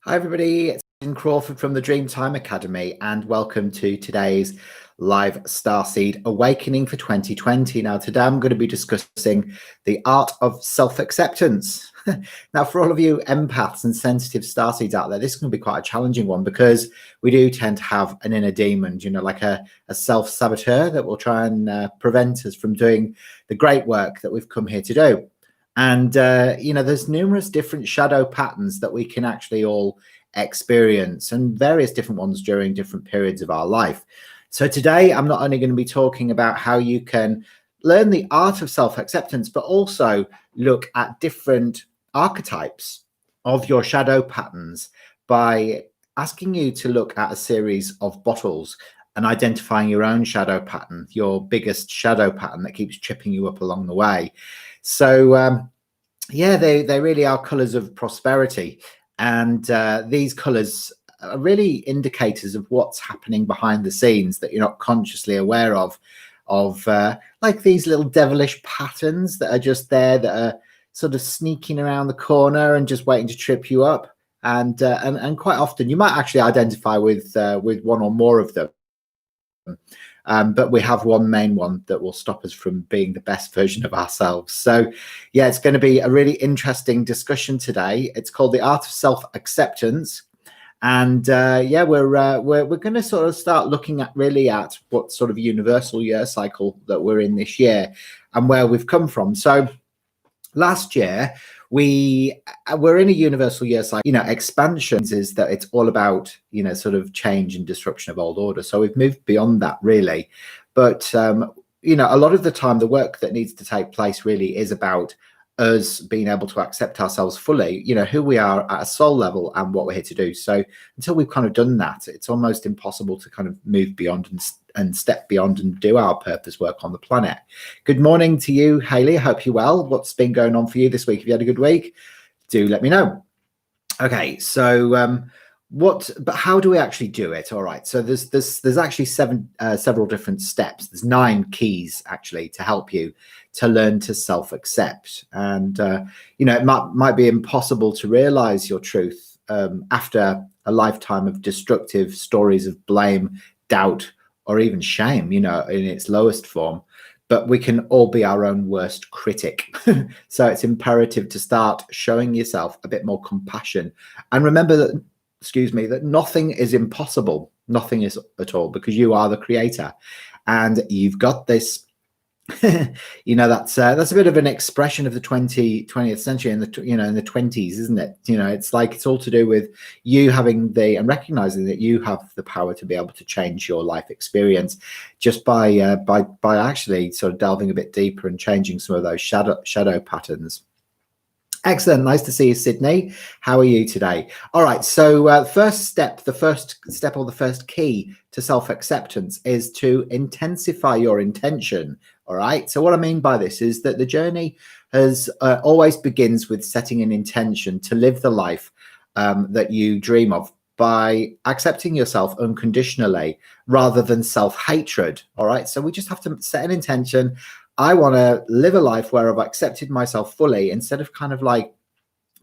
Hi everybody, it's Hayden Crawford from the Dreamtime Academy and welcome to today's live Starseed Awakening for 2020. Now today I'm going to be discussing the art of self-acceptance. Now for all of you empaths and sensitive starseeds out there, this is going to be quite a challenging one because we do tend to have an inner demon, like a self-saboteur that will try and prevent us from doing the great work that we've come here to do. And, there's numerous different shadow patterns that we can actually all experience, and various different ones during different periods of our life. So today, I'm not only going to be talking about how you can learn the art of self-acceptance, but also look at different archetypes of your shadow patterns by asking you to look at a series of bottles and identifying your own shadow pattern, your biggest shadow pattern that keeps tripping you up along the way. So they really are colors of prosperity, and these colors are really indicators of what's happening behind the scenes that you're not consciously aware of like these little devilish patterns that are just there, that are sort of sneaking around the corner and just waiting to trip you up. And quite often you might actually identify with one or more of them. But we have one main one that will stop us from being the best version of ourselves. So yeah, it's going to be a really interesting discussion today. It's called the art of self-acceptance. And we're going to sort of start looking at what sort of universal year cycle that we're in this year and where we've come from. So last year we're in a universal year cycle. Expansions is that it's all about sort of change and disruption of old order. So we've moved beyond that really, but a lot of the time the work that needs to take place really is about us being able to accept ourselves fully, who we are at a soul level and what we're here to do. So until we've kind of done that, it's almost impossible to kind of move beyond and step beyond and do our purpose work on the planet. Good morning to you, Hayley. I hope you're well. What's been going on for you this week? Have you had a good week? Do let me know. Okay, so but how do we actually do it? All right, so there's actually several different steps. There's 9 keys actually to help you to learn to self-accept. And it might be impossible to realize your truth after a lifetime of destructive stories of blame, doubt, or even shame, in its lowest form. But we can all be our own worst critic. So it's imperative to start showing yourself a bit more compassion. And remember that nothing is impossible. Nothing is at all, because you are the creator. And you've got this, that's a bit of an expression of the 20th century and in the 20s, isn't it? It's like it's all to do with you having and recognizing that you have the power to be able to change your life experience just by actually sort of delving a bit deeper and changing some of those shadow patterns. Excellent. Nice to see you, Sydney. How are you today? All right. So the first key to self-acceptance is to intensify your intention. All right. So what I mean by this is that the journey always begins with setting an intention to live the life that you dream of by accepting yourself unconditionally rather than self-hatred. All right. So we just have to set an intention. I want to live a life where I've accepted myself fully, instead of kind of like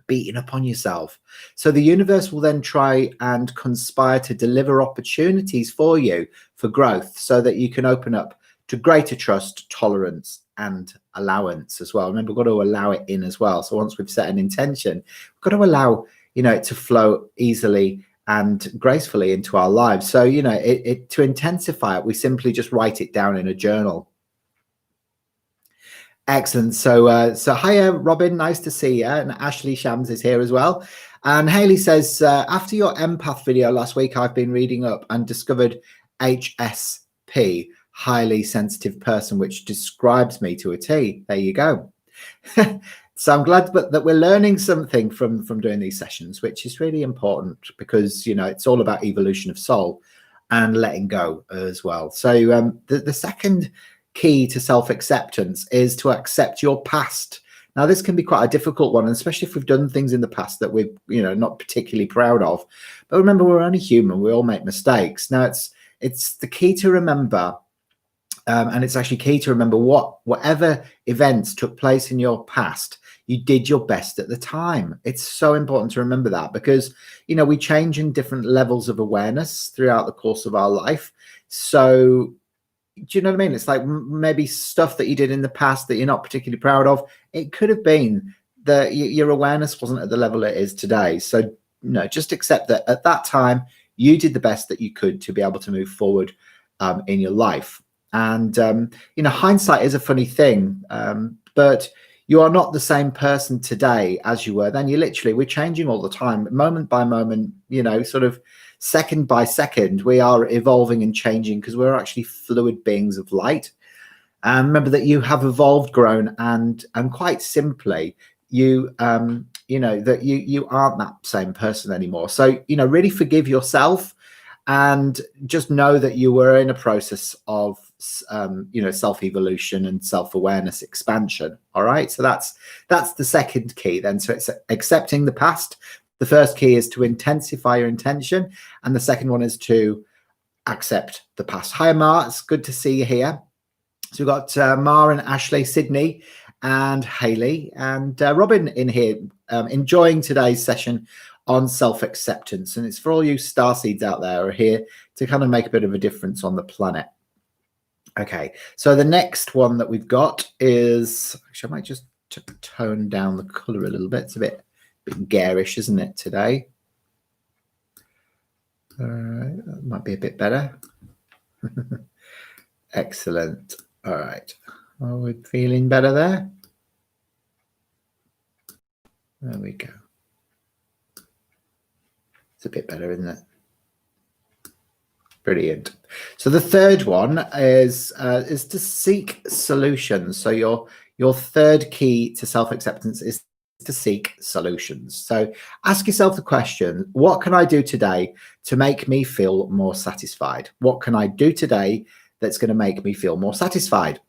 beating up on yourself. So the universe will then try and conspire to deliver opportunities for you for growth, so that you can open up to greater trust, tolerance, and allowance as well. Remember, we've got to allow it in as well. So once we've set an intention, we've got to allow it to flow easily and gracefully into our lives. So to intensify it, we simply just write it down in a journal. Excellent. So hiya, Robin. Nice to see you. And Ashley Shams is here as well. And Hayley says, after your empath video last week, I've been reading up and discovered HSP, highly sensitive person, which describes me to a T. There you go. So I'm glad that we're learning something from doing these sessions, which is really important, because, it's all about evolution of soul and letting go as well. So the second key to self-acceptance is to accept your past. Now, this can be quite a difficult one, especially if we've done things in the past that we're not particularly proud of. But remember, we're only human. We all make mistakes. Now, it's the key to remember, and it's actually key to remember whatever events took place in your past. you did your best at the time. It's so important to remember that, because, you know, we change in different levels of awareness throughout the course of our life. So, do you know what I mean? It's like maybe stuff that you did in the past that you're not particularly proud of. It could have been that your awareness wasn't at the level it is today. So, no, just accept that at that time, you did the best that you could to be able to move forward in your life. And, you know, hindsight is a funny thing, but you are not the same person today as you were then. We're changing all the time, moment by moment, you know, sort of second by second. We are evolving and changing because we're actually fluid beings of light. And remember that you have evolved, grown, and quite simply, you know, that you aren't that same person anymore. So, you know, really forgive yourself, and just know that you were in a process of you know, self-evolution and self-awareness expansion. All right, so that's the second key then. So it's accepting the past. The first key is to intensify your intention, and the second one is to accept the past. Hi Mar, it's good to see you here. So we've got Mar and Ashley, Sydney and Haley and Robin in here, enjoying today's session on self-acceptance. And it's for all you starseeds out there who are here to kind of make a bit of a difference on the planet. Okay, so the next one that we've got is, actually I might just tone down the color a little bit. It's a bit garish, isn't it, today? That might be a bit better. Excellent. All right, are we feeling better there? There we go. It's a bit better, isn't it? Brilliant. So the third one is to seek solutions. So your third key to self-acceptance is to seek solutions. So ask yourself the question, what can I do today to make me feel more satisfied? What can I do today that's going to make me feel more satisfied?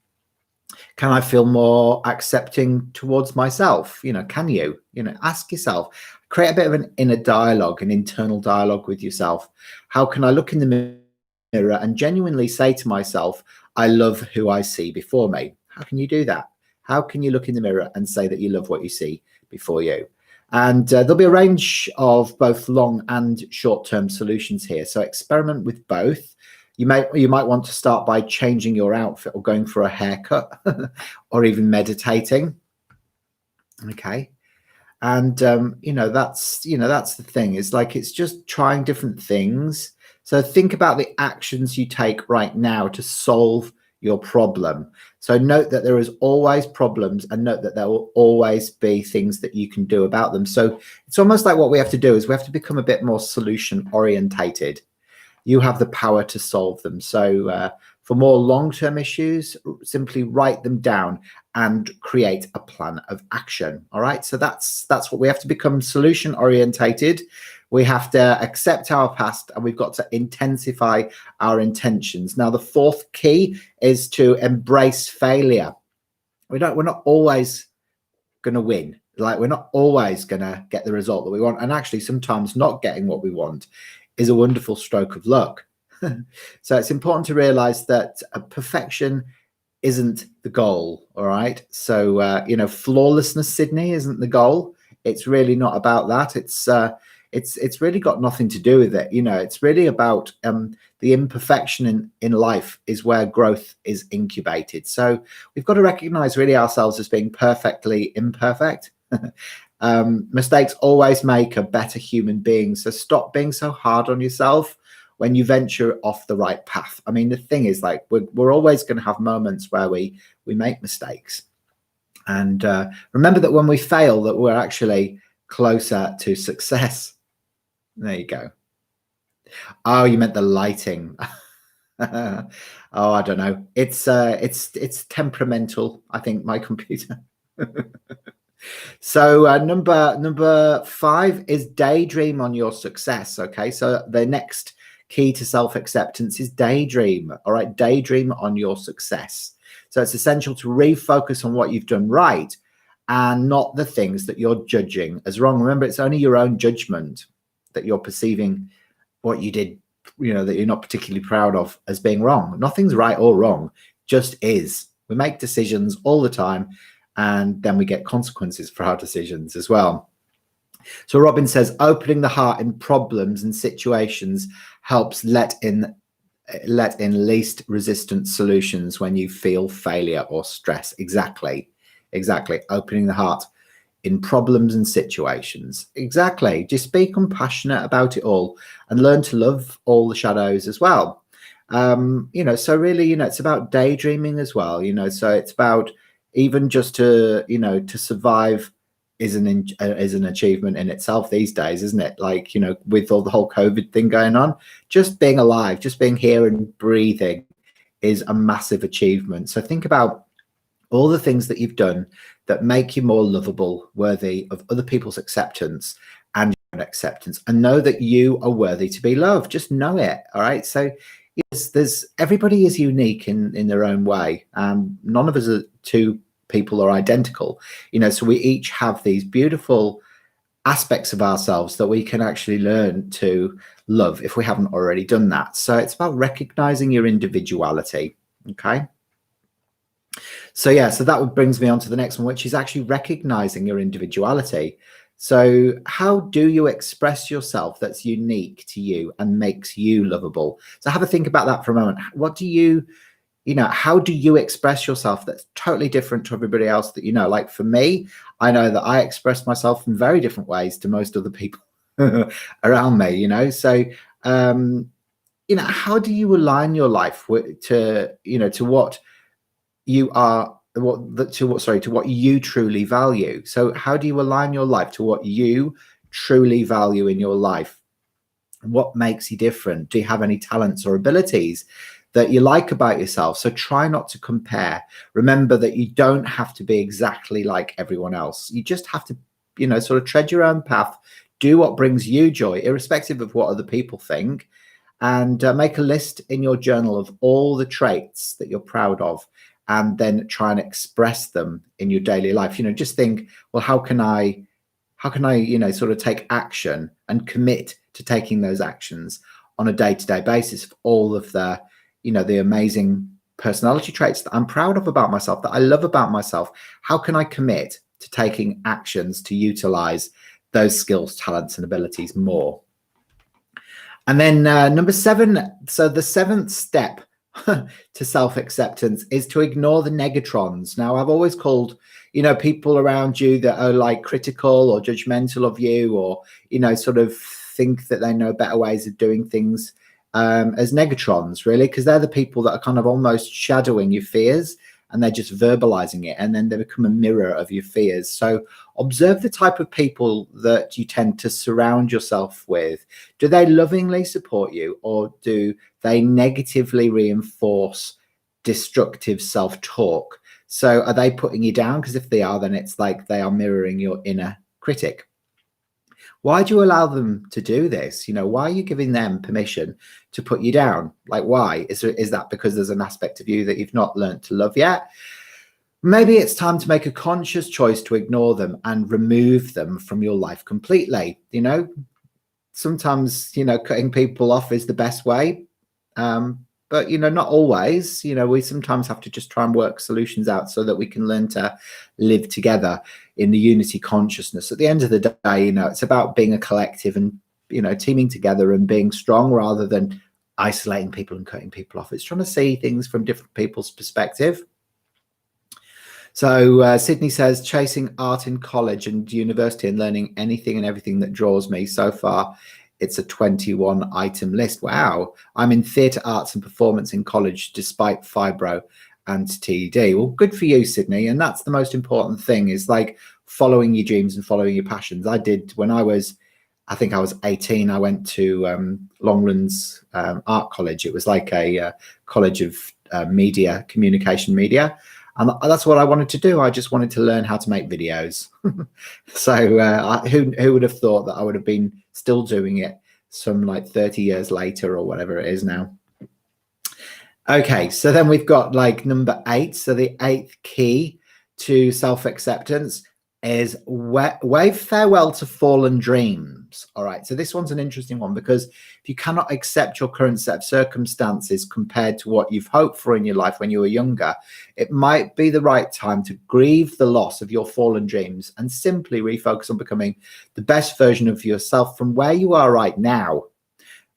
Can I feel more accepting towards myself? You know, can you know, ask yourself, create a bit of an inner dialogue, an internal dialogue with yourself. How can I look in the mirror and genuinely say to myself, I love who I see before me? How can you do that? How can you look in the mirror and say that you love what you see before you? And there'll be a range of both long and short-term solutions here. So experiment with both. You might want to start by changing your outfit or going for a haircut or even meditating. Okay. And, you know, that's the thing. It's like, it's just trying different things. So think about the actions you take right now to solve your problem. So note that there is always problems, and note that there will always be things that you can do about them. So it's almost like what we have to do is we have to become a bit more solution orientated. You have the power to solve them. So for more long-term issues, simply write them down and create a plan of action. All right, so that's what we have to become, solution orientated. We have to accept our past, and we've got to intensify our intentions. Now, the fourth key is to embrace failure. We're not always going to win. Like, we're not always going to get the result that we want. And actually, sometimes not getting what we want is a wonderful stroke of luck. So it's important to realize that perfection isn't the goal. All right. So, you know, flawlessness, Sydney, isn't the goal. It's really not about that. It's really got nothing to do with it. You know, it's really about the imperfection in life is where growth is incubated. So we've got to recognize really ourselves as being perfectly imperfect. Mistakes always make a better human being. So stop being so hard on yourself when you venture off the right path. I mean, the thing is, like, we're always going to have moments where we make mistakes. And remember that when we fail, that we're actually closer to success. There you go. Oh, you meant the lighting. Oh, I don't know. It's temperamental, I think, my computer. So number 5 is daydream on your success. Okay, so the next key to self-acceptance is daydream. All right, daydream on your success. So it's essential to refocus on what you've done right and not the things that you're judging as wrong. Remember, it's only your own judgment that you're perceiving what you did, you know, that you're not particularly proud of as being wrong. Nothing's right or wrong, just is. We make decisions all the time, and then we get consequences for our decisions as well. So Robin says, opening the heart in problems and situations helps let in least resistant solutions when you feel failure or stress. Exactly. Opening the heart in problems and situations. Exactly. Just be compassionate about it all and learn to love all the shadows as well. So really, it's about daydreaming as well, so it's about even just to survive is an achievement in itself these days, isn't it? Like, with all the whole COVID thing going on, just being alive, just being here and breathing is a massive achievement. So think about all the things that you've done that make you more lovable, worthy of other people's acceptance and your own acceptance, and know that you are worthy to be loved. Just know it. All right. So yes, everybody is unique in their own way. None of us are two people are identical, so we each have these beautiful aspects of ourselves that we can actually learn to love if we haven't already done that. So it's about recognizing your individuality. Okay. So that brings me on to the next one, which is actually recognizing your individuality. So how do you express yourself that's unique to you and makes you lovable? So have a think about that for a moment. What do you, how do you express yourself that's totally different to everybody else that Like for me, I know that I express myself in very different ways to most other people around me, So, how do you align your life to what you are, to what you truly value? So how do you align your life to what you truly value in your life? What makes you different? Do you have any talents or abilities that you like about yourself? So try not to compare. Remember that you don't have to be exactly like everyone else. You just have to, sort of tread your own path, do what brings you joy, irrespective of what other people think, and make a list in your journal of all the traits that you're proud of, and then try and express them in your daily life. Just think, well, how can I, sort of take action and commit to taking those actions on a day-to-day basis of all of the, the amazing personality traits that I'm proud of about myself, that I love about myself. How can I commit to taking actions to utilize those skills, talents, and abilities more? And then number 7, so the 7th step to self-acceptance is to ignore the negatrons. Now, I've always called, people around you that are like critical or judgmental of you, or, sort of think that they know better ways of doing things, as negatrons, really, because they're the people that are kind of almost shadowing your fears, and they're just verbalizing it, and then they become a mirror of your fears. So observe the type of people that you tend to surround yourself with. Do they lovingly support you, or do they negatively reinforce destructive self-talk? So are they putting you down? Because if they are, then it's like they are mirroring your inner critic. Why do you allow them to do this? Why are you giving them permission to put you down? Like, why? Is that because there's an aspect of you that you've not learned to love yet? Maybe it's time to make a conscious choice to ignore them and remove them from your life completely. Sometimes, cutting people off is the best way. But, not always. We sometimes have to just try and work solutions out so that we can learn to live together in the unity consciousness. At the end of the day, it's about being a collective and, teaming together and being strong rather than isolating people and cutting people off. It's trying to see things from different people's perspective. So Sydney says, chasing art in college and university and learning anything and everything that draws me. So far, it's a 21 item list. Wow. I'm in theatre arts and performance in college despite fibro and TED. Well, good for you, Sydney. And that's the most important thing, is like following your dreams and following your passions. I did when I think I was 18. I went to Longlands Art College. It was like a college of communication media. And that's what I wanted to do. I just wanted to learn how to make videos. So who would have thought that I would have been still doing it some like 30 years later or whatever it is now. Okay, so then we've got like number 8. So the 8th key to self-acceptance is wave farewell to fallen dreams. dreams. All right, so this one's an interesting one, because if you cannot accept your current set of circumstances compared to what you've hoped for in your life when you were younger, it might be the right time to grieve the loss of your fallen dreams and simply refocus on becoming the best version of yourself from where you are right now.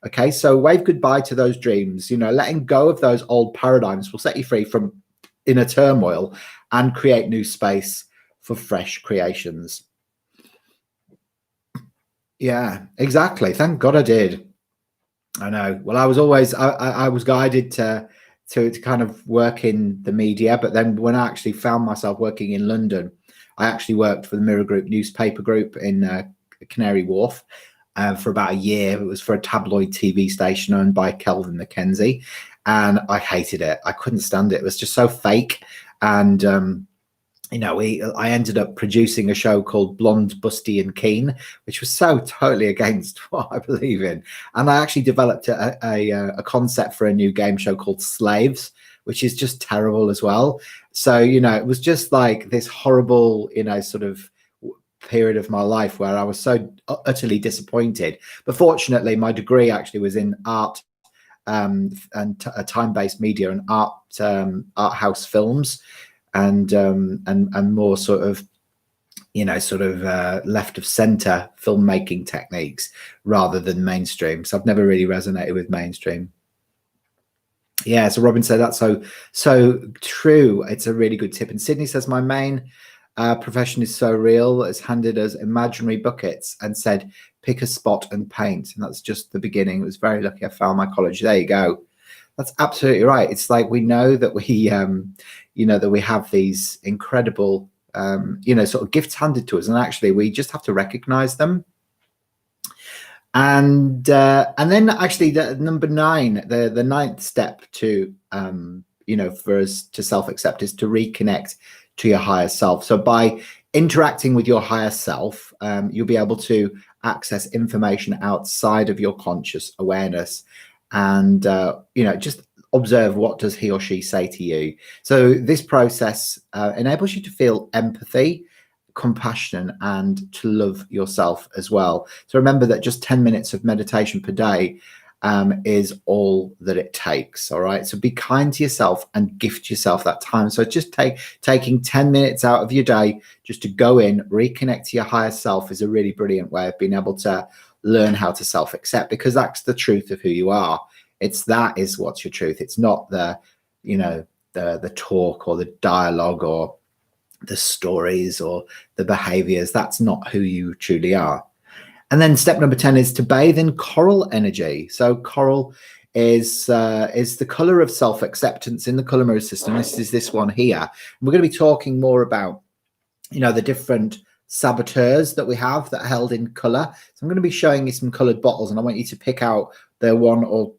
Okay, so wave goodbye to those dreams. You know, letting go of those old paradigms will set you free from inner turmoil and create new space for fresh creations. Yeah, exactly. Thank God I did. I know. Well, I was always I was guided to kind of work in the media, but then when I actually found myself working in London, I actually worked for the Mirror Group newspaper group in Canary Wharf for about a year. It was for a tabloid TV station owned by Kelvin Mackenzie, and I hated it. I couldn't stand it. It was just so fake, and you know, I ended up producing a show called Blonde, Busty and Keen, which was so totally against what I believe in. And I actually developed a concept for a new game show called Slaves, which is just terrible as well. So, you know, it was just like this horrible, you know, sort of period of my life where I was so utterly disappointed. But fortunately, my degree actually was in art and time-based media and art house films. And more sort of, you know, sort of left of center filmmaking techniques rather than mainstream. So I've never really resonated with mainstream. Yeah, so Robin said that's so true. It's a really good tip. And Sydney says my main profession is so real. It's handed us imaginary buckets and said pick a spot and paint. And that's just the beginning. It was very lucky I found my college. There you go. That's absolutely right. It's like we know that we, you know, that we have these incredible, you know, sort of gifts handed to us, and actually we just have to recognize them. And then actually the number 9, the ninth step to, you know, for us to self-accept is to reconnect to your higher self. So by interacting with your higher self, you'll be able to access information outside of your conscious awareness. And you know, just observe what does he or she say to you. So this process enables you to feel empathy, compassion, and to love yourself as well. So remember that just 10 minutes of meditation per day is all that it takes. All right, so be kind to yourself and gift yourself that time. So just taking 10 minutes out of your day just to go in, reconnect to your higher self is a really brilliant way of being able to learn how to self-accept, because that's the truth of who you are. That is what's your truth. It's not the, you know, the talk or the dialogue or the stories or the behaviors. That's not who you truly are. And then step number 10 is to bathe in coral energy. So coral is the color of self-acceptance in the color mirror system. This is this one here. We're going to be talking more about, you know, the different saboteurs that we have that are held in color. So I'm going to be showing you some colored bottles, and I want you to pick out the one or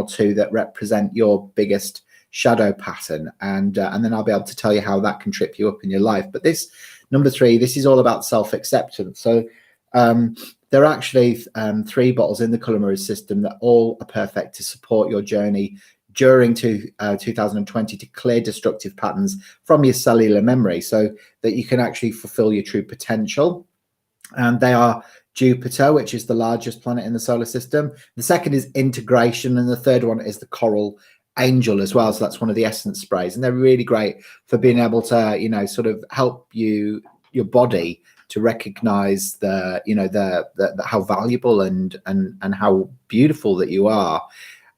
two that represent your biggest shadow pattern, and then I'll be able to tell you how that can trip you up in your life. But this number 3, this is all about self-acceptance. So there are actually 3 bottles in the color mirror system that all are perfect to support your journey during 2020 to clear destructive patterns from your cellular memory so that you can actually fulfill your true potential. And they are Jupiter, which is the largest planet in the solar system. The second is integration, and the third one is the coral angel as well. So that's one of the essence sprays, and they're really great for being able to, you know, sort of help your body to recognize the, you know, the how valuable and how beautiful that you are,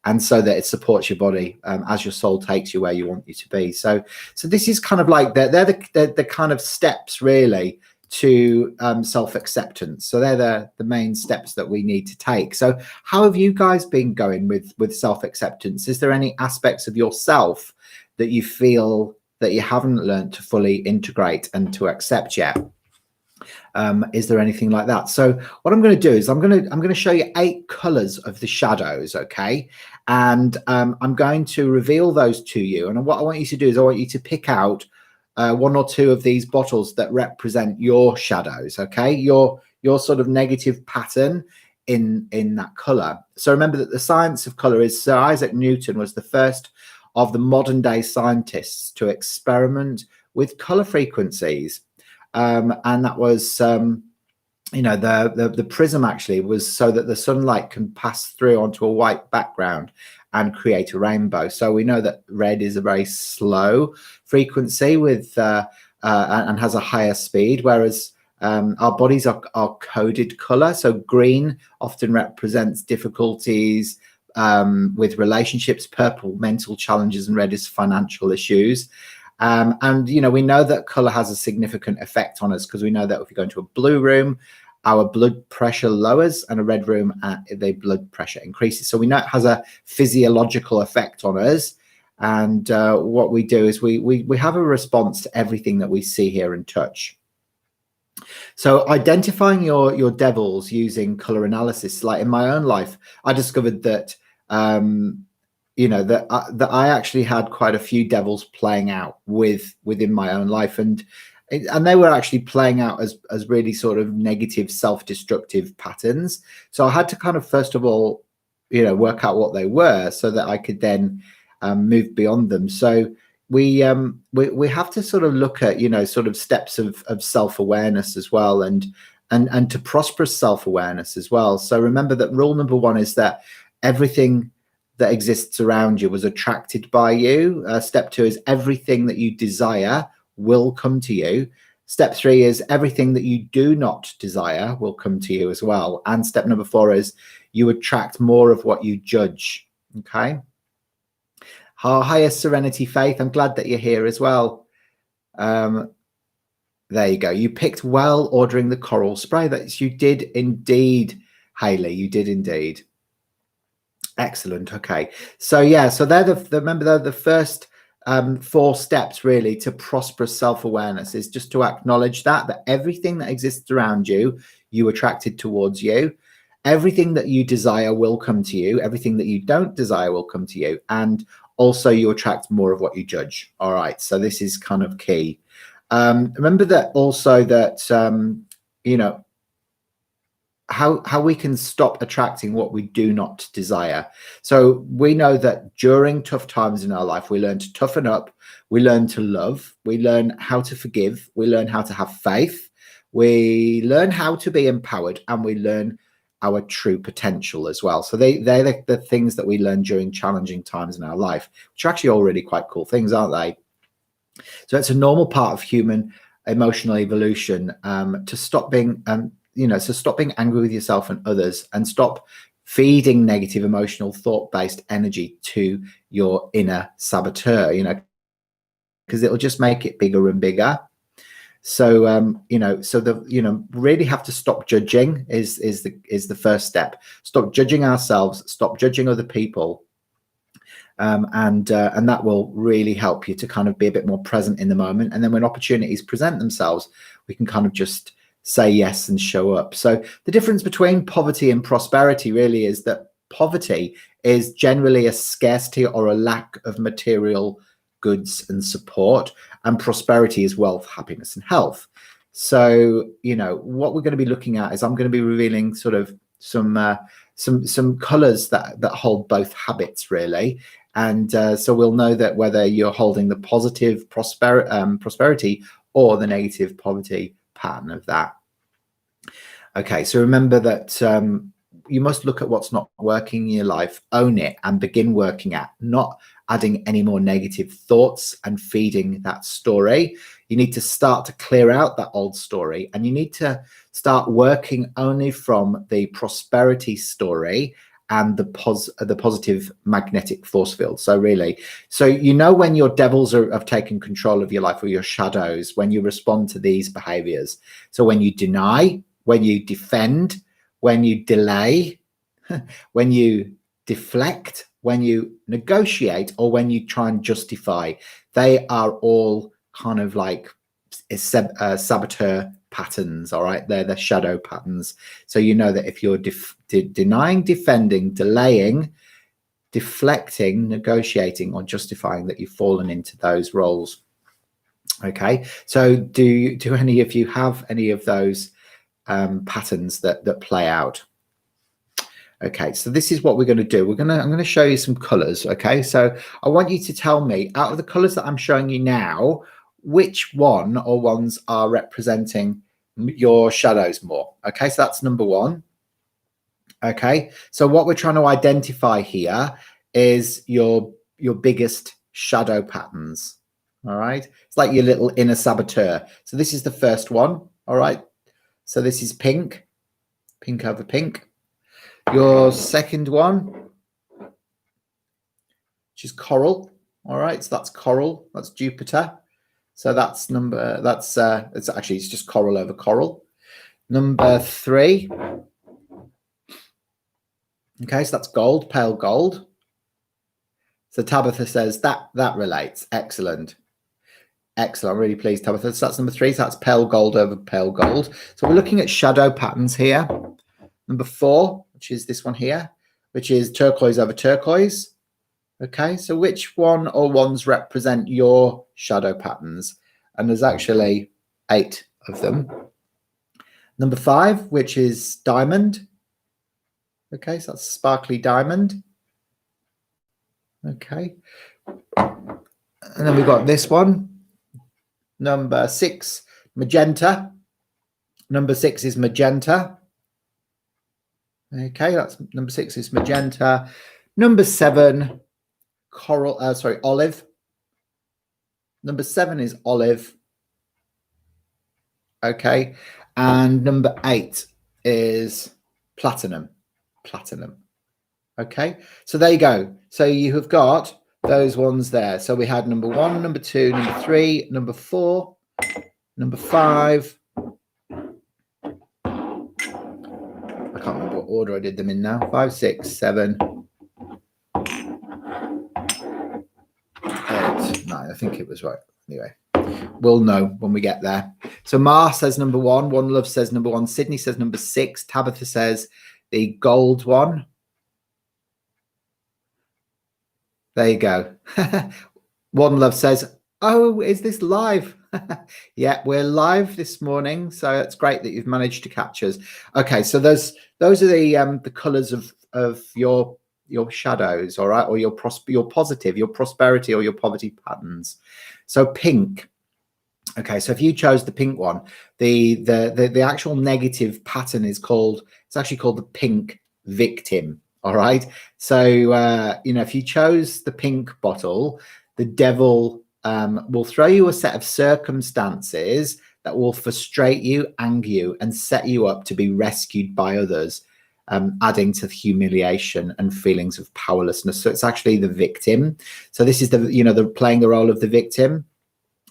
and so that it supports your body as your soul takes you where you want you to be. So this is kind of like they're the kind of steps really to self-acceptance. So they're the main steps that we need to take. So how have you guys been going with self-acceptance? Is there any aspects of yourself that you feel that you haven't learned to fully integrate and to accept yet? Is there anything like that? So what I'm going to do is I'm going to show you 8 colors of the shadows, okay? And I'm going to reveal those to you. And what I want you to do is I want you to pick out 1 or 2 of these bottles that represent your shadows, okay? Your sort of negative pattern in that color. So remember that the science of color is Sir Isaac Newton was the first of the modern day scientists to experiment with color frequencies. And that was you know, the prism actually was so that the sunlight can pass through onto a white background and create a rainbow. So we know that red is a very slow frequency with and has a higher speed, whereas our bodies are coded color. So green often represents difficulties with relationships, purple mental challenges, and red is financial issues. And, you know, we know that color has a significant effect on us because we know that if you go into a blue room, our blood pressure lowers, and a red room, the blood pressure increases. So we know it has a physiological effect on us. And what we do is we have a response to everything that we see, hear, and touch. So identifying your devils using color analysis, like in my own life, I discovered that you know, that I actually had quite a few devils playing out within my own life, and they were actually playing out as really sort of negative, self-destructive patterns. So I had to kind of first of all, you know, work out what they were so that I could then move beyond them. So we have to sort of look at, you know, sort of steps of self-awareness as well, and to prosperous self-awareness as well. So remember that rule number one is that everything that exists around you was attracted by you. Step two is everything that you desire will come to you. Step three is everything that you do not desire will come to you as well. And step number four is you attract more of what you judge. Okay. Our highest serenity faith. I'm glad that you're here as well. There you go. You picked well ordering the coral spray. That you did indeed, Hayley. You did indeed. Excellent. Okay. So yeah, so they're remember they're the first 4 steps really to prosperous self-awareness, is just to acknowledge that everything that exists around you, you attracted towards you. Everything that you desire will come to you. Everything that you don't desire will come to you. And also you attract more of what you judge. All right. So this is kind of key. Remember that also that, you know, how we can stop attracting what we do not desire. So we know that during tough times in our life, we learn to toughen up, we learn to love, we learn how to forgive, we learn how to have faith, we learn how to be empowered, and we learn our true potential as well. So they're the things that we learn during challenging times in our life, which are actually all really quite cool things, aren't they? So it's a normal part of human emotional evolution to stop being you know, so stop being angry with yourself and others, and stop feeding negative emotional thought-based energy to your inner saboteur, you know, because it'll just make it bigger and bigger. So you know, so really have to stop judging is the first step. Stop judging ourselves, stop judging other people. And that will really help you to kind of be a bit more present in the moment. And then when opportunities present themselves, we can kind of just say yes and show up. So the difference between poverty and prosperity really is that poverty is generally a scarcity or a lack of material goods and support, and prosperity is wealth, happiness, and health. So, you know, what we're going to be looking at is I'm going to be revealing sort of some colors that hold both habits really. And so we'll know that whether you're holding the positive prosperity or the negative poverty pattern of that. Okay, so remember that you must look at what's not working in your life, own it, and begin working at not adding any more negative thoughts and feeding that story. You need to start to clear out that old story, and you need to start working only from the prosperity story and the positive magnetic force field. So really, so you know when your devils have taken control of your life, or your shadows, when you respond to these behaviors. So when you deny, when you defend, when you delay, when you deflect, when you negotiate, or when you try and justify, they are all kind of like saboteur patterns. All right, they're the shadow patterns. So you know that if you're denying, defending, delaying, deflecting, negotiating, or justifying, that you've fallen into those roles. Okay, so do any of you have any of those patterns that play out? Okay, so this is what we're going to do. I'm going to show you some colors. Okay, so I want you to tell me, out of the colors that I'm showing you now, which one or ones are representing your shadows more. Okay, so that's number one. Okay, so what we're trying to identify here is your biggest shadow patterns. All right, it's like your little inner saboteur. So this is the first one. All right, so this is pink over pink. Your second one, which is coral. All right, so that's coral, that's Jupiter. So that's it's actually, it's just coral over coral. Number three. Okay, so that's gold, pale gold. So Tabitha says that relates. Excellent. Excellent. I'm really pleased, Tabitha. So that's number three. So that's pale gold over pale gold. So we're looking at shadow patterns here. Number four, which is this one here, which is turquoise over turquoise. Okay, so which one or ones represent your shadow patterns? And there's actually 8 of them. Number 5, which is diamond. Okay, so that's sparkly diamond. Okay. And then we've got this one. Number 6, magenta. Number 6 is magenta. Okay, that's number 6 is magenta. Number 7, olive. Number 7 is olive. Okay, and number 8 is platinum. Okay, so there you go. So you have got those ones there. So we had number 1, number 2, number 3, number 4, number 5. I can't remember what order I did them in now. 5, 6, 7, 8, 9. I think it was right. Anyway, we'll know when we get there. So Ma says number 1. One Love says number 1. Sydney says number 6. Tabitha says the gold one. There you go. One Love says, oh, is this live? Yeah, we're live this morning. So it's great that you've managed to catch us. Okay, so those are the colours of your shadows, all right, or your positive, your prosperity or your poverty patterns. So pink. Okay, so if you chose the pink one, the actual negative pattern is actually called the pink victim. All right. So if you chose the pink bottle, the devil will throw you a set of circumstances that will frustrate you, anger you, and set you up to be rescued by others, adding to the humiliation and feelings of powerlessness. So it's actually the victim. So this is the playing the role of the victim.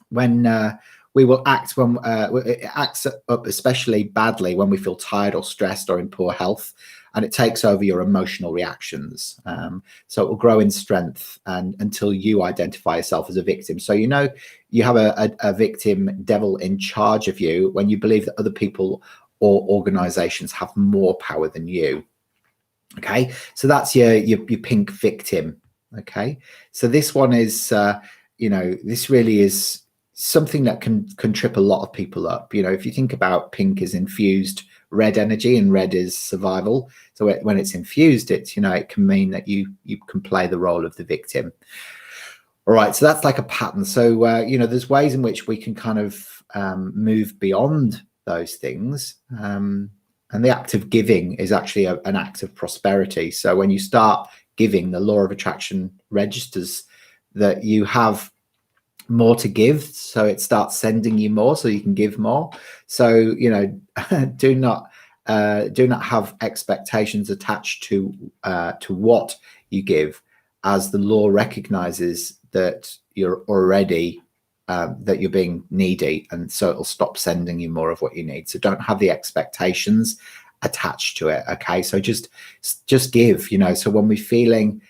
When we will act it acts up especially badly when we feel tired or stressed or in poor health, and it takes over your emotional reactions. So it will grow in strength until you identify yourself as a victim. So you have a victim devil in charge of you when you believe that other people or organizations have more power than you. Okay, so that's your pink victim. Okay, so this one is this really is something that can trip a lot of people up. If you think about pink is infused red energy, and red is survival. So when it's infused, it can mean that you can play the role of the victim. All right, so that's like a pattern. So there's ways in which we can kind of move beyond those things. And the act of giving is actually an act of prosperity. So when you start giving, the law of attraction registers that you have more to give, so it starts sending you more, so you can give more. So do not have expectations attached to what you give, as the law recognizes that you're already that you're being needy, and so it'll stop sending you more of what you need. So don't have the expectations attached to it. Okay, so just give. So when we're feeling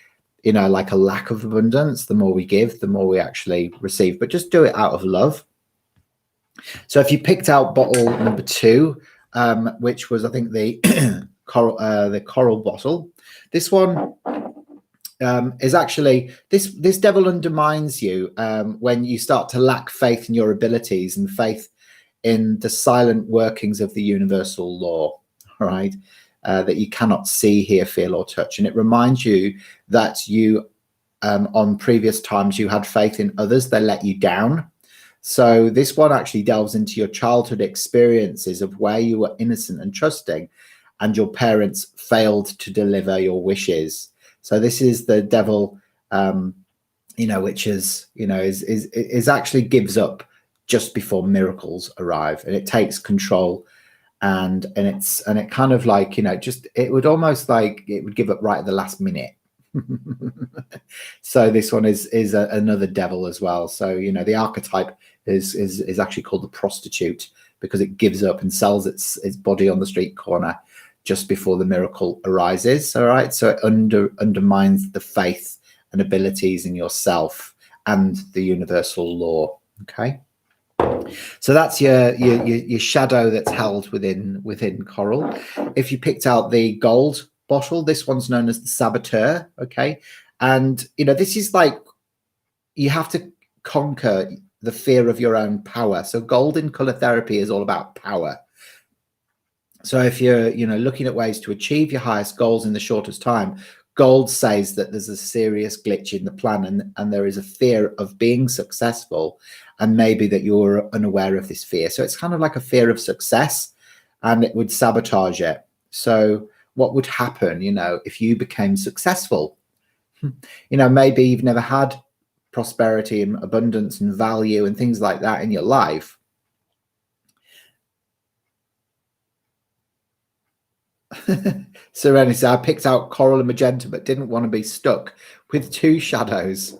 like a lack of abundance, the more we give, the more we actually receive, but just do it out of love. So if you picked out bottle number 2, which was, I think, the coral bottle, this one is actually, this devil undermines you when you start to lack faith in your abilities and faith in the silent workings of the universal law. All right. That you cannot see, hear, feel, or touch. And it reminds you that you, on previous times, you had faith in others, they let you down. So this one actually delves into your childhood experiences of where you were innocent and trusting and your parents failed to deliver your wishes. So this is the devil, which is actually gives up just before miracles arrive, and it takes control, and it kind of like, it would almost like it would give up right at the last minute. So this one is another devil as well. So the archetype is actually called the prostitute, because it gives up and sells its body on the street corner just before the miracle arises. All right, so it undermines the faith and abilities in yourself and the universal law. Okay, so that's your shadow that's held within coral. If you picked out the gold bottle, this one's known as the saboteur. Okay, and this is like, you have to conquer the fear of your own power. So gold in color therapy is all about power. So if you're looking at ways to achieve your highest goals in the shortest time, gold says that there's a serious glitch in the plan, and there is a fear of being successful, and maybe that you're unaware of this fear. So it's kind of like a fear of success, and it would sabotage it. So what would happen, if you became successful? Maybe you've never had prosperity and abundance and value and things like that in your life. Serenity, I picked out coral and magenta, but didn't want to be stuck with two shadows.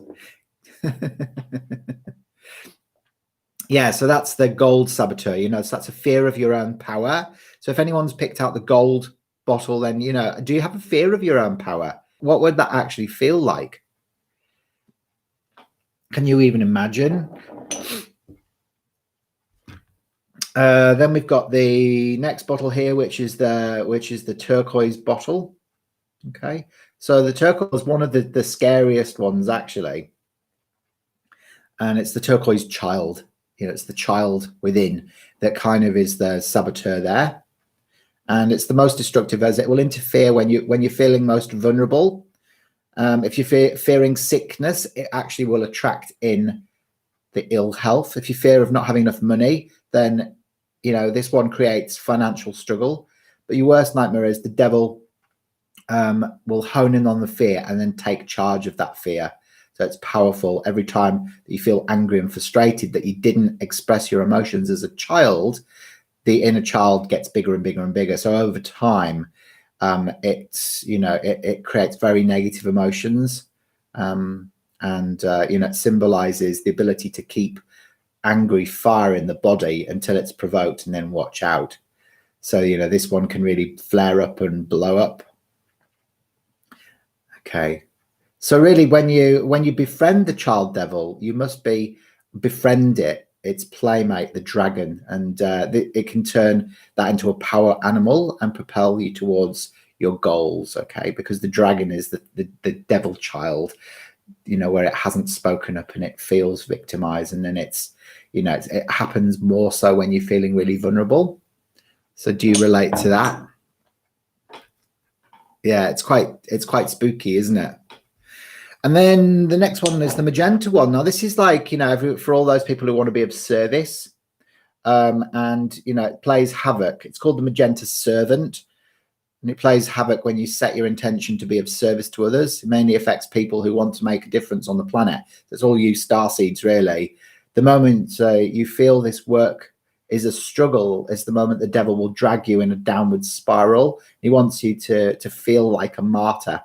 Yeah, so that's the gold saboteur, so that's a fear of your own power. So if anyone's picked out the gold bottle, then, do you have a fear of your own power? What would that actually feel like? Can you even imagine? Then we've got the next bottle here, which is the turquoise bottle. Okay, so the turquoise is one of the scariest ones, actually, and it's the turquoise child. It's the child within that kind of is the saboteur there, and it's the most destructive, as it will interfere when you're feeling most vulnerable. If you're fearing sickness, it actually will attract in the ill health. If you fear of not having enough money, then this one creates financial struggle. But your worst nightmare is the devil will hone in on the fear and then take charge of that fear. So it's powerful. Every time that you feel angry and frustrated that you didn't express your emotions as a child, the inner child gets bigger and bigger and bigger. So over time, it creates very negative emotions, and it symbolizes the ability to keep angry fire in the body until it's provoked and then watch out. So this one can really flare up and blow up. Okay, so really, when you befriend the child devil, you must befriend its playmate, the dragon, and it can turn that into a power animal and propel you towards your goals. Okay, because the dragon is the devil child, where it hasn't spoken up and it feels victimized, and then it happens more so when you're feeling really vulnerable. So do you relate to that? Yeah, it's quite spooky, isn't it? And then the next one is the magenta one. Now this is like, for all those people who want to be of service, and it plays havoc. It's called the magenta servant, and it plays havoc when you set your intention to be of service to others. It mainly affects people who want to make a difference on the planet. That's all you starseeds, really. The moment you feel this work is a struggle is the moment the devil will drag you in a downward spiral. He wants you to feel like a martyr,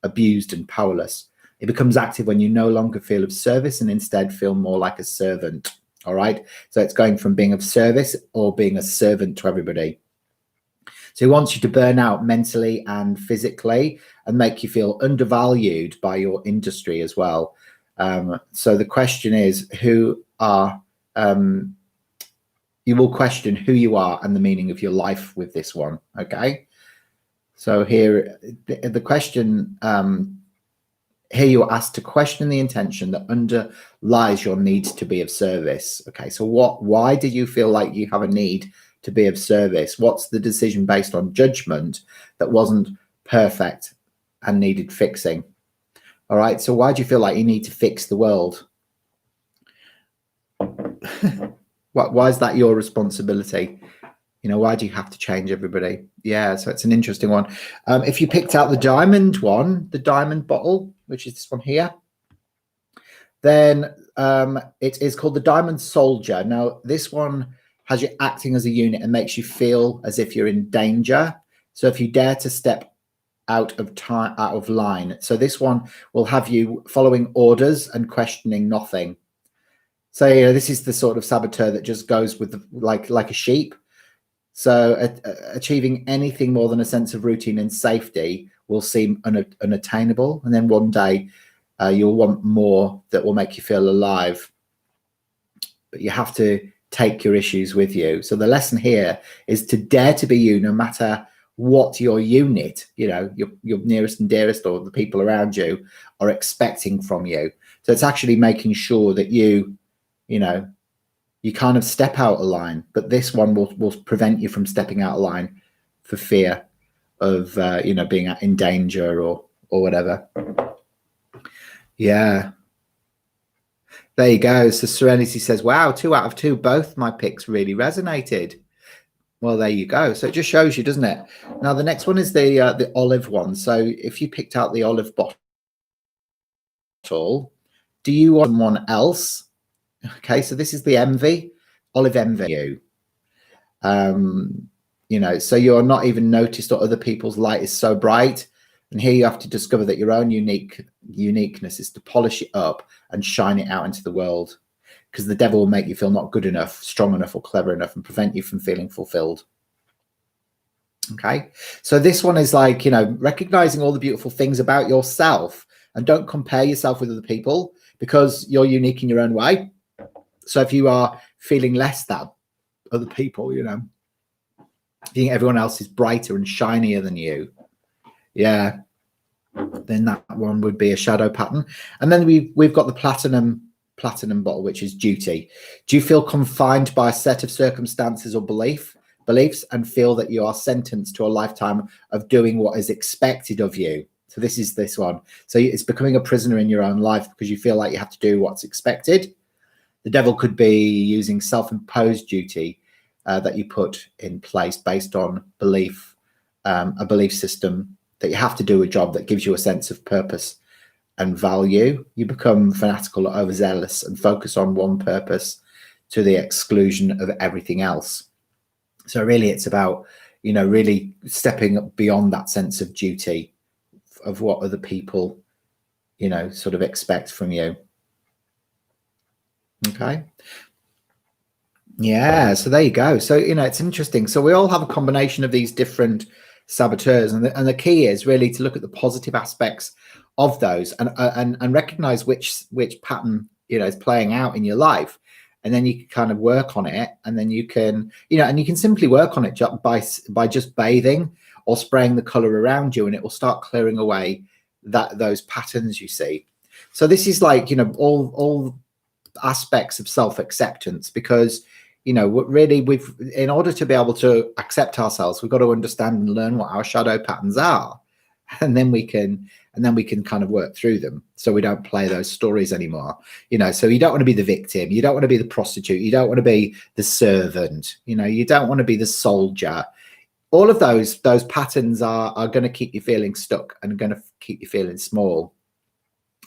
abused and powerless. It becomes active when you no longer feel of service and instead feel more like a servant. All right, so it's going from being of service or being a servant to everybody. So he wants you to burn out mentally and physically and make you feel undervalued by your industry as well. So the question is, you will question who you are and the meaning of your life with this one. Okay, so here the question, here you're asked to question the intention that underlies your need to be of service. Okay, so why do you feel like you have a need to be of service? What's the decision based on judgment that wasn't perfect and needed fixing? All right, so why do you feel like you need to fix the world? Why is that your responsibility? You know, why do you have to change everybody? Yeah, so it's an interesting one. If you picked out the diamond one, the diamond bottle, which is this one here, then it is called the Diamond Soldier. Now, this one has you acting as a unit and makes you feel as if you're in danger. So if you dare to step out of line. So this one will have you following orders and questioning nothing. So, you know, this is the sort of saboteur that just goes with like a sheep. So achieving anything more than a sense of routine and safety will seem unattainable. And then one day you'll want more that will make you feel alive. But you have to take your issues with you. So the lesson here is to dare to be you, no matter what your unit, you know, your nearest and dearest or the people around you are expecting from you. So it's actually making sure that you know, you kind of step out of line, but this one will prevent you from stepping out of line for fear of, you know, being in danger or whatever. Yeah. There you go. So Serenity says, wow, 2 out of 2, both my picks really resonated. Well, there you go. So it just shows you, doesn't it? Now, the next one is the olive one. So if you picked out the olive bottle, do you want someone else? Okay, so this is the envy, olive envy. You know, so you're not even noticed or other people's light is so bright. And here you have to discover that your own uniqueness is to polish it up and shine it out into the world, because the devil will make you feel not good enough, strong enough, or clever enough and prevent you from feeling fulfilled. Okay, so this one is like, you know, recognizing all the beautiful things about yourself, and don't compare yourself with other people because you're unique in your own way. So if you are feeling less than other people, you know, you think everyone else is brighter and shinier than you, yeah, then that one would be a shadow pattern. And then we've got the platinum bottle, which is duty. Do you feel confined by a set of circumstances or beliefs and feel that you are sentenced to a lifetime of doing what is expected of you? So this is this one. So it's becoming a prisoner in your own life because you feel like you have to do what's expected. The devil could be using self-imposed duty that you put in place based on belief, a belief system that you have to do a job that gives you a sense of purpose and value. You become fanatical or overzealous and focus on one purpose to the exclusion of everything else. So really it's about, you know, really stepping beyond that sense of duty of what other people, you know, sort of expect from you. Okay. Yeah, so there you go. So, you know, it's interesting. So we all have a combination of these different saboteurs, and the key is really to look at the positive aspects of those and recognize which pattern, you know, is playing out in your life, and then you can kind of work on it, and then you can, you know, and you can simply work on it by just bathing or spraying the color around you, and it will start clearing away those patterns you see. So this is like, you know, all aspects of self-acceptance, because, you know, really in order to be able to accept ourselves, we've got to understand and learn what our shadow patterns are, and then we can kind of work through them so we don't play those stories anymore. You know, so you don't want to be the victim, you don't want to be the prostitute, you don't want to be the servant, you know, you don't want to be the soldier. All of those patterns are going to keep you feeling stuck and going to keep you feeling small,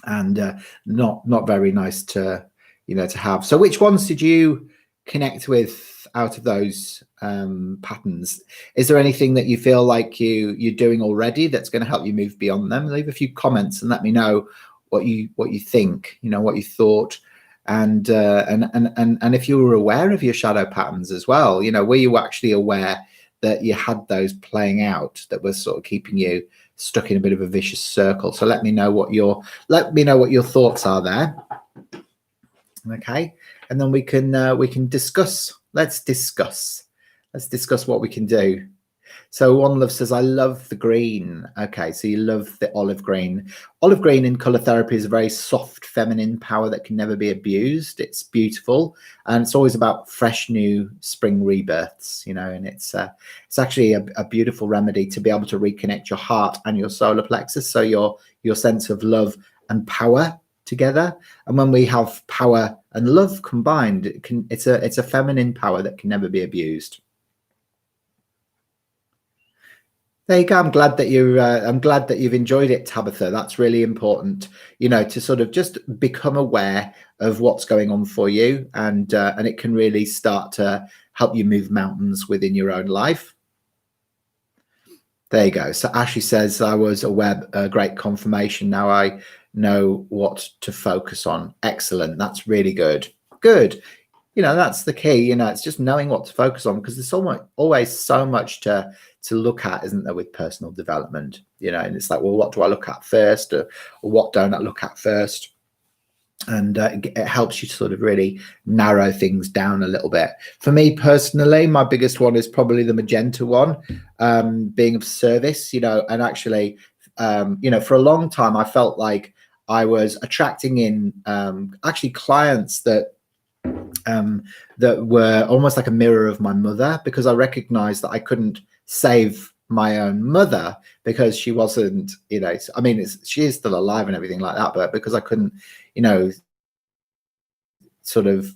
and not very nice to, you know, to have. So which ones did you connect with out of those patterns? Is there anything that you feel like you're doing already that's going to help you move beyond them? Leave a few comments and let me know what you think, you know, what you thought, and if you were aware of your shadow patterns as well. You know, were you actually aware that you had those playing out that were sort of keeping you stuck in a bit of a vicious circle? So let me know what your thoughts are there. Okay, and then we can discuss. Let's discuss what we can do. So One Love says, I love the green. Okay, so you love the olive green. Olive green in color therapy is a very soft feminine power that can never be abused. It's beautiful, and it's always about fresh new spring rebirths, you know, and it's actually a beautiful remedy to be able to reconnect your heart and your solar plexus, so your sense of love and power together. And when we have power and love combined. It's a feminine power that can never be abused. There you go. I'm glad that you've enjoyed it, Tabitha. That's really important, to sort of just become aware of what's going on for you, and it can really start to help you move mountains within your own life. There you go. So Ashley says, I was aware, great confirmation. Now I know what to focus on. Excellent. That's really good. Good. That's the key. It's just knowing what to focus on, because there's always so much to look at, isn't there, with personal development, and it's like, well, what do I look at first, or what don't I look at first? And it helps you to sort of really narrow things down a little bit. For me personally, my biggest one is probably the magenta one, being of service, and actually, for a long time, I felt like I was attracting in actually clients that were almost like a mirror of my mother, because I recognized that I couldn't save my own mother because she wasn't, she is still alive and everything like that, but because I couldn't, sort of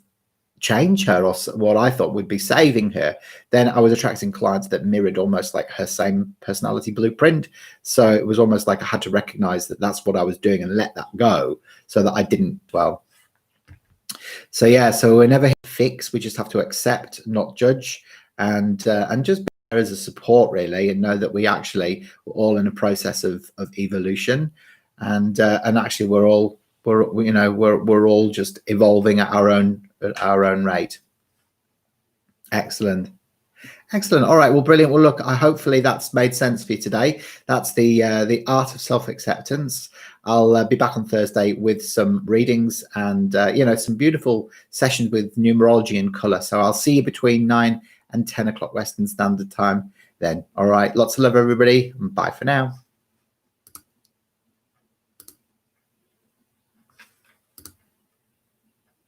change her or what I thought would be saving her, then I was attracting clients that mirrored almost like her same personality blueprint. So it was almost like I had to recognize that that's what I was doing and let that go, so that I didn't, so yeah, so we're never fix. We just have to accept, not judge, and just be there as a support, really, and know that we actually we're all in a process of evolution, and actually we're all just evolving at our own rate. Excellent. All right, well, brilliant. Well, look, hopefully that's made sense for you today. That's the art of self-acceptance. I'll be back on Thursday with some readings and some beautiful sessions with numerology and color. So I'll see you between 9 and 10 o'clock Western Standard Time then. All right, lots of love, everybody, and bye for now.